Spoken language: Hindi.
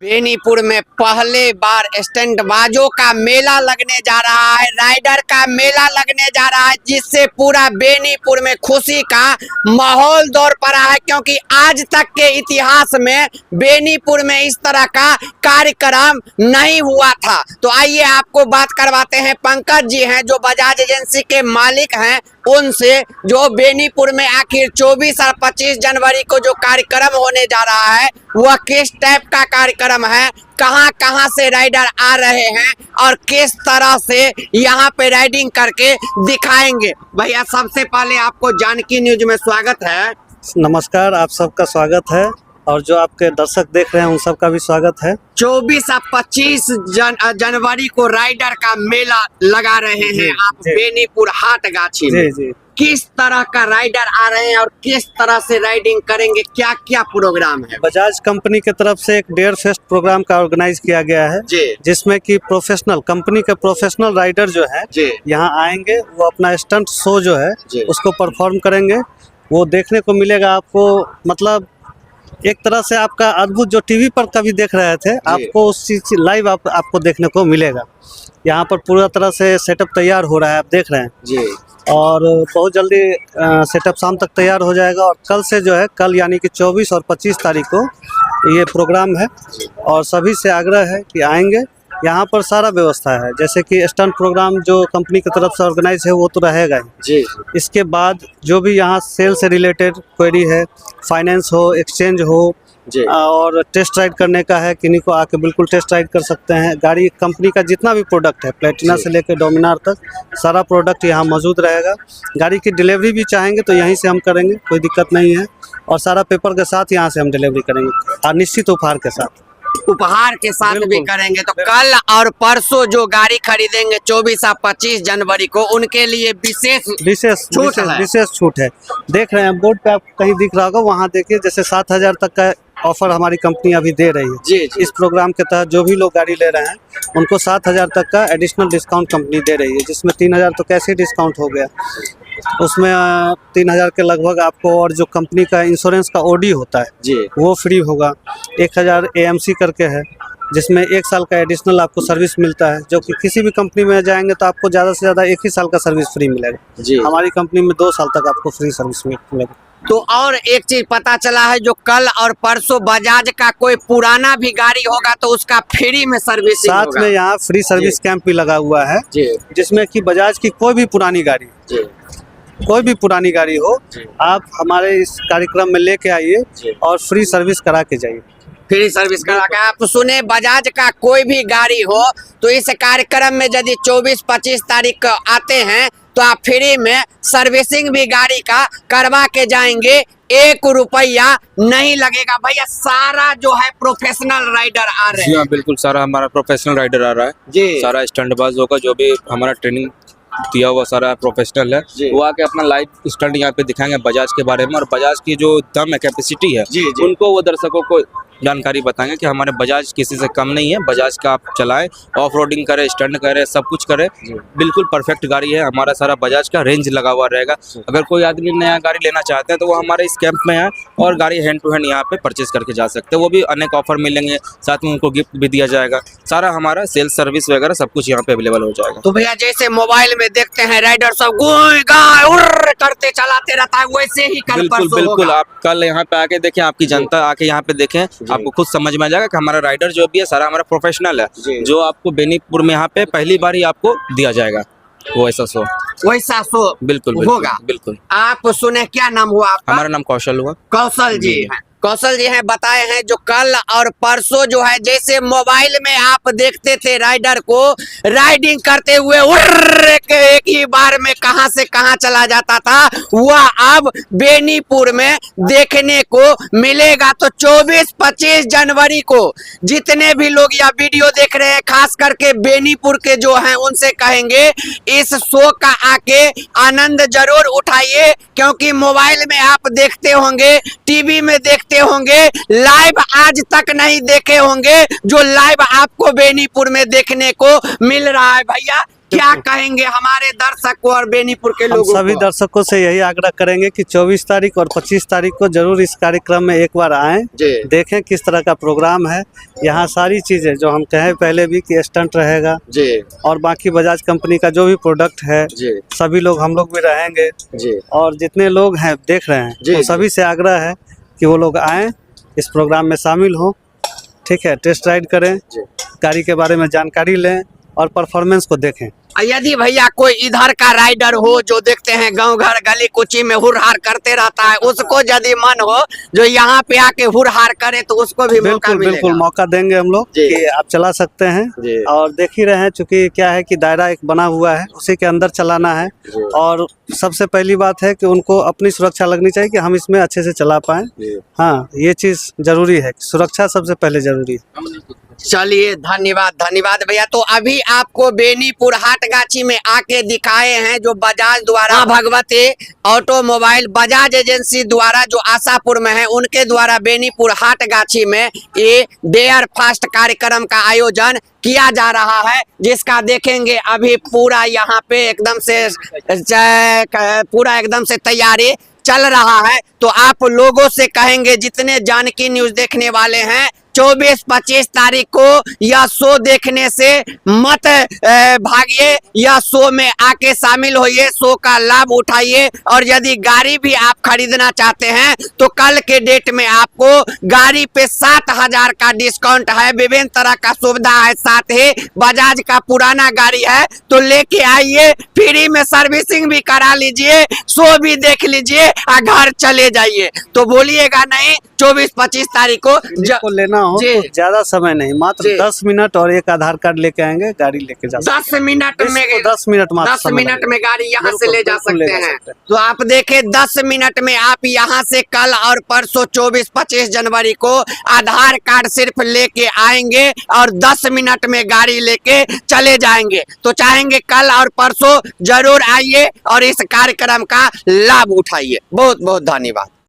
बेनीपुर में पहले बार स्टंटबाजों का मेला लगने जा रहा है, राइडर का मेला लगने जा रहा है, जिससे पूरा बेनीपुर में खुशी का माहौल दौड़ पड़ा है। क्योंकि आज तक के इतिहास में बेनीपुर में इस तरह का कार्यक्रम नहीं हुआ था। तो आइए आपको बात करवाते हैं, पंकज जी हैं जो बजाज एजेंसी के मालिक हैं, उनसे, जो बेनीपुर में आखिर 24 और 25 जनवरी को जो कार्यक्रम होने जा रहा है वह किस टाइप का कार्यक्रम है, कहां कहां से राइडर आ रहे हैं और किस तरह से यहां पे राइडिंग करके दिखाएंगे। भैया सबसे पहले आपको जानकी न्यूज में स्वागत है। नमस्कार, आप सबका स्वागत है और जो आपके दर्शक देख रहे हैं उन सबका भी स्वागत है। 24 और 25 जनवरी को राइडर का मेला लगा रहे हैं आप बेनीपुर हाटगाछी में। जी। किस तरह का राइडर आ रहे हैं और किस तरह से राइडिंग करेंगे, क्या क्या प्रोग्राम है? बजाज कंपनी की तरफ से एक डेयर फेस्ट प्रोग्राम का ऑर्गेनाइज किया गया है, जिसमें कि प्रोफेशनल कंपनी के प्रोफेशनल राइडर जो है यहाँ आएंगे, वो अपना स्टंट शो जो है उसको परफॉर्म करेंगे। वो देखने को मिलेगा आपको, मतलब एक तरह से आपका अद्भुत जो टीवी पर कभी देख रहे थे, आपको उस चीज लाइव आपको देखने को मिलेगा। यहाँ पर पूरा तरह से सेटअप तैयार हो रहा है, आप देख रहे हैं जी। और बहुत जल्दी सेटअप शाम तक तैयार हो जाएगा। और कल से जो है, कल यानी कि 24 और 25 तारीख को ये प्रोग्राम है और सभी से आग्रह है कि आएंगे। यहाँ पर सारा व्यवस्था है, जैसे कि स्टंट प्रोग्राम जो कंपनी की तरफ से ऑर्गेनाइज है वो तो रहेगा ही जी। इसके बाद जो भी यहाँ सेल से रिलेटेड क्वेरी है, फाइनेंस हो, एक्सचेंज हो और टेस्ट राइड करने का है, किन्हीं को आके बिल्कुल टेस्ट राइड कर सकते हैं। गाड़ी कंपनी का जितना भी प्रोडक्ट है, प्लेटिना से लेकर डोमिनार तक सारा प्रोडक्ट यहाँ मौजूद रहेगा। गाड़ी की डिलीवरी भी चाहेंगे तो यहीं से हम करेंगे, कोई दिक्कत नहीं है। और सारा पेपर के साथ यहाँ से हम डिलीवरी करेंगे और निश्चित उपहार के साथ भी करेंगे। तो कल और परसों जो गाड़ी खरीदेंगे 24 और 25 जनवरी को, उनके लिए विशेष छूट है। देख रहे हैं बोर्ड पे, आप कहीं दिख रहा होगा, वहाँ देखिए, जैसे 7,000 तक का ऑफर हमारी कंपनी अभी दे रही है जी। इस प्रोग्राम के तहत जो भी लोग गाड़ी ले रहे हैं उनको 7,000 तक का एडिशनल डिस्काउंट कंपनी दे रही है, जिसमें 3,000 तो कैसे डिस्काउंट हो गया, उसमें 3,000 के लगभग आपको। और जो कंपनी का इंश्योरेंस का ओडी होता है जी, वो फ्री होगा। 1,000 AMC करके है, जिसमें 1 साल का एडिशनल आपको सर्विस मिलता है, जो कि किसी भी कंपनी में जाएंगे तो आपको ज़्यादा से ज़्यादा 1 ही साल का सर्विस फ्री मिलेगा जी। हमारी कंपनी में 2 साल तक आपको फ्री सर्विस मिलेगा। तो और एक चीज पता चला है, जो कल और परसों बजाज का कोई पुराना भी गाड़ी होगा तो उसका फ्री में सर्विस साथ में यहाँ फ्री सर्विस कैंप भी लगा हुआ है, जिसमें कि बजाज की कोई भी पुरानी गाड़ी हो, आप हमारे इस कार्यक्रम में लेके आइए और फ्री सर्विस करा के जाइए। फ्री सर्विस करा के आप सुने, बजाज का कोई भी गाड़ी हो तो इस कार्यक्रम में यदि 24-25 तारीख को आते हैं तो आप फ्री में सर्विसिंग भी गाड़ी का करवा के जाएंगे, 1 रुपया नहीं लगेगा। भैया सारा जो है प्रोफेशनल राइडर आ रहे हैं? जी हाँ, बिल्कुल सारा हमारा प्रोफेशनल राइडर आ रहा है जी। सारा स्टंटबाजों का जो भी हमारा ट्रेनिंग दिया हुआ सारा प्रोफेशनल है, वो आके अपना लाइव स्टंट यहाँ पे दिखाएंगे बजाज के बारे में। और बजाज की जो दम है, कैपेसिटी है जी। उनको वो दर्शकों को जानकारी बताएंगे कि हमारे बजाज किसी से कम नहीं है। बजाज का आप चलाएं, ऑफ रोडिंग करें, स्टंट करें, सब कुछ करें, बिल्कुल परफेक्ट गाड़ी है। हमारा सारा बजाज का रेंज लगा हुआ रहेगा। अगर कोई आदमी नया गाड़ी लेना चाहते हैं तो वो हमारे इस कैंप में है और गाड़ी हैंड टू हैंड यहाँ पे परचेज करके जा सकते हैं। वो भी अनेक ऑफर मिलेंगे, साथ में उनको गिफ्ट भी दिया जाएगा। सारा हमारा सेल्स सर्विस वगैरह सब कुछ यहाँ पे अवेलेबल हो जाएगा। तो भैया जैसे मोबाइल में देखते हैं राइडर सब करते चलाते रहता है, वैसे ही कल परसों बिल्कुल आप कल यहाँ पे आके देखें, आपकी जनता आके यहाँ पे देखें, आपको खुद समझ में आ जाएगा कि हमारा राइडर जो भी है सारा हमारा प्रोफेशनल है, जो आपको बेनीपुर में यहाँ पे पहली बार ही आपको दिया जाएगा वैसा शो बिल्कुल होगा। बिल्कुल आप सुने, क्या नाम हुआ आपका? हमारा नाम कौशल हुआ। कौशल जी है, कौशल जी हैं, बताए हैं जो कल और परसों जो है, जैसे मोबाइल में आप देखते थे राइडर को राइडिंग करते हुए एक ही बार में कहां से कहां चला जाता था, वह अब बेनीपुर में देखने को मिलेगा। तो 24-25 जनवरी को जितने भी लोग यह वीडियो देख रहे हैं, खास करके बेनीपुर के जो हैं, उनसे कहेंगे इस शो का आके आनंद जरूर उठाइए। क्योंकि मोबाइल में आप देखते होंगे, टीवी में देखते होंगे, लाइव आज तक नहीं देखे होंगे, जो लाइव आपको बेनीपुर में देखने को मिल रहा है। भैया क्या कहेंगे हमारे दर्शकों और बेनीपुर के हम लोगों सभी को? दर्शकों से यही आग्रह करेंगे कि 24 तारीख और 25 तारीख को जरूर इस कार्यक्रम में एक बार आएं, देखें किस तरह का प्रोग्राम है। यहाँ सारी चीजें जो हम कहे पहले भी कि स्टंट रहेगा और बाकी बजाज कंपनी का जो भी प्रोडक्ट है सभी लोग, हम लोग भी रहेंगे और जितने लोग हैं देख रहे हैं तो सभी से आग्रह है कि वो लोग आएं, इस प्रोग्राम में शामिल हों, ठीक है, टेस्ट राइड करें, गाड़ी के बारे में जानकारी लें और परफॉर्मेंस को देखें। यदि भैया कोई इधर का राइडर हो जो देखते हैं गांव घर गली कुची में हुरहार करते रहता है, उसको यदि मन हो जो यहाँ पे आके हुरहार करे तो उसको भी मौका मिलेगा। बिल्कुल मौका देंगे हम लोग कि आप चला सकते हैं। और देख ही रहे हैं चूंकि क्या है कि दायरा एक बना हुआ है, उसी के अंदर चलाना है और सबसे पहली बात है कि उनको अपनी सुरक्षा लगनी चाहिए कि हम इसमें अच्छे से चला पाए। हाँ, ये चीज जरूरी है, सुरक्षा सबसे पहले जरूरी है। चलिए, धन्यवाद धन्यवाद भैया। तो अभी आपको बेनीपुर हाटगाछी में आके दिखाए हैं जो बजाज द्वारा भगवती ऑटोमोबाइल बजाज एजेंसी द्वारा जो आशापुर में है, उनके द्वारा बेनीपुर हाटगाछी में ये डेयर फास्ट कार्यक्रम का आयोजन किया जा रहा है, जिसका देखेंगे अभी पूरा यहाँ पे एकदम से तैयारी चल रहा है। तो आप लोगों से कहेंगे जितने जानकी न्यूज देखने वाले हैं, 24-25 तारीख को यह शो देखने से मत भागिए, यह शो में आके शामिल होइए, शो का लाभ उठाइए। और यदि गाड़ी भी आप खरीदना चाहते हैं तो कल के डेट में आपको गाड़ी पे 7,000 का डिस्काउंट है, विभिन्न तरह का सुविधा है, साथ ही बजाज का पुराना गाड़ी है तो लेके आइए, फ्री में सर्विसिंग भी करा लीजिए, शो भी देख लीजिए और घर चले जाइए। तो बोलिएगा नहीं, 24-25 तारीख को लेना हो तो ज्यादा समय नहीं, मात्र 10 मिनट और एक आधार कार्ड लेके आएंगे, गाड़ी लेके जा 10 मिनट में 10 मिनट मात्र 10 मिनट में गाड़ी यहाँ से ले जा सकते हैं। तो आप देखें 10 मिनट में आप यहाँ से कल और परसों 24-25 जनवरी को आधार कार्ड सिर्फ लेके आएंगे और 10 मिनट में गाड़ी लेके चले जाएंगे। तो चाहेंगे कल और परसों जरूर आइए और इस कार्यक्रम का लाभ उठाइए। बहुत बहुत धन्यवाद।